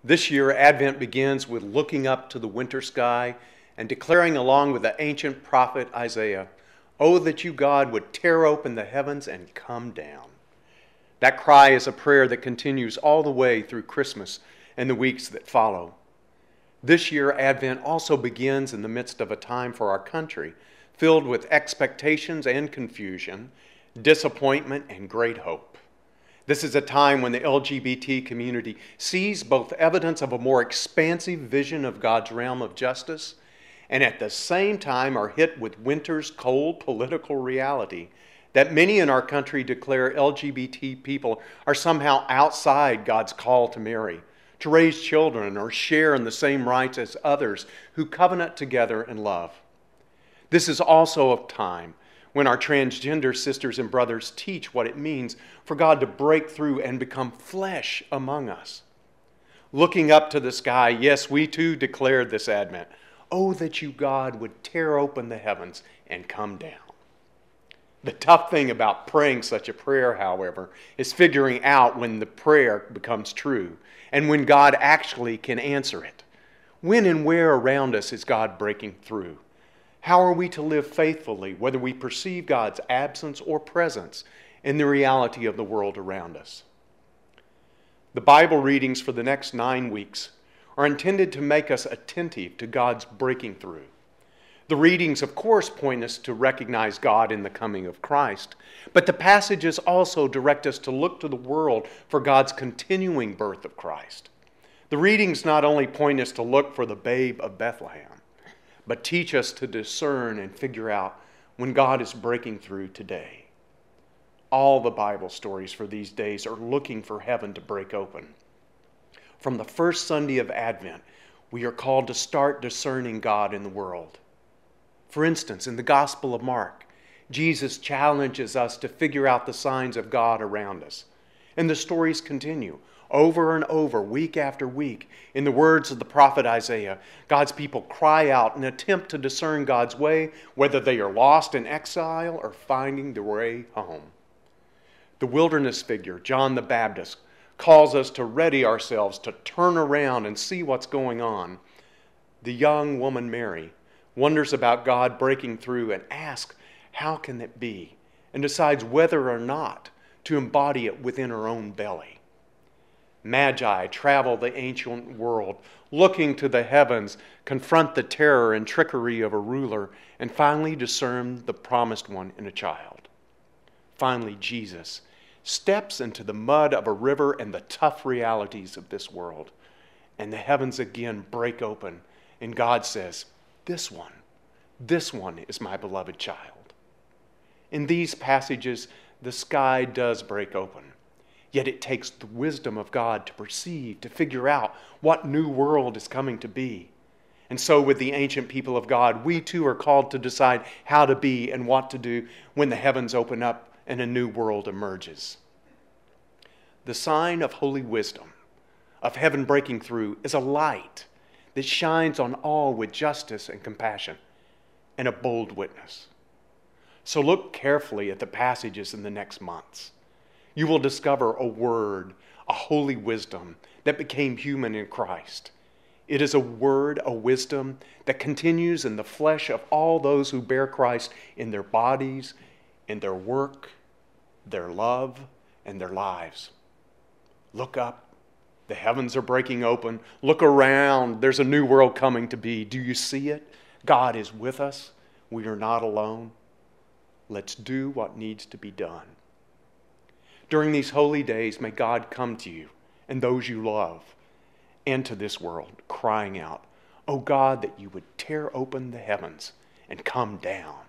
This year, Advent begins with looking up to the winter sky and declaring along with the ancient prophet Isaiah, "Oh, that you, God, would tear open the heavens and come down." That cry is a prayer that continues all the way through Christmas and the weeks that follow. This year, Advent also begins in the midst of a time for our country filled with expectations and confusion, disappointment and great hope. This is a time when the LGBT community sees both evidence of a more expansive vision of God's realm of justice and at the same time are hit with winter's cold political reality that many in our country declare LGBT people are somehow outside God's call to marry, to raise children, or share in the same rights as others who covenant together in love. This is also a time when our transgender sisters and brothers teach what it means for God to break through and become flesh among us. Looking up to the sky, yes, we too declared this Advent, "Oh, that you, God, would tear open the heavens and come down." The tough thing about praying such a prayer, however, is figuring out when the prayer becomes true and when God actually can answer it. When and where around us is God breaking through? How are we to live faithfully, whether we perceive God's absence or presence in the reality of the world around us? The Bible readings for the next 9 weeks are intended to make us attentive to God's breaking through. The readings, of course, point us to recognize God in the coming of Christ, but the passages also direct us to look to the world for God's continuing birth of Christ. The readings not only point us to look for the babe of Bethlehem, but teach us to discern and figure out when God is breaking through today. All the Bible stories for these days are looking for heaven to break open. From the first Sunday of Advent, we are called to start discerning God in the world. For instance, in the Gospel of Mark, Jesus challenges us to figure out the signs of God around us. And the stories continue. Over and over, week after week, in the words of the prophet Isaiah, God's people cry out and attempt to discern God's way, whether they are lost in exile or finding their way home. The wilderness figure, John the Baptist, calls us to ready ourselves to turn around and see what's going on. The young woman Mary wonders about God breaking through and asks, how can it be? And decides whether or not to embody it within her own belly. Magi travel the ancient world, looking to the heavens, confront the terror and trickery of a ruler, and finally discern the promised one in a child. Finally, Jesus steps into the mud of a river and the tough realities of this world, and the heavens again break open, and God says, this one is my beloved child." In these passages, the sky does break open. Yet it takes the wisdom of God to perceive, to figure out what new world is coming to be. And so with the ancient people of God, we too are called to decide how to be and what to do when the heavens open up and a new world emerges. The sign of holy wisdom, of heaven breaking through, is a light that shines on all with justice and compassion, and a bold witness. So look carefully at the passages in the next months. You will discover a word, a holy wisdom that became human in Christ. It is a word, a wisdom that continues in the flesh of all those who bear Christ in their bodies, in their work, their love, and their lives. Look up. The heavens are breaking open. Look around. There's a new world coming to be. Do you see it? God is with us. We are not alone. Let's do what needs to be done. During these holy days, may God come to you and those you love and to this world, crying out, "Oh God, that you would tear open the heavens and come down."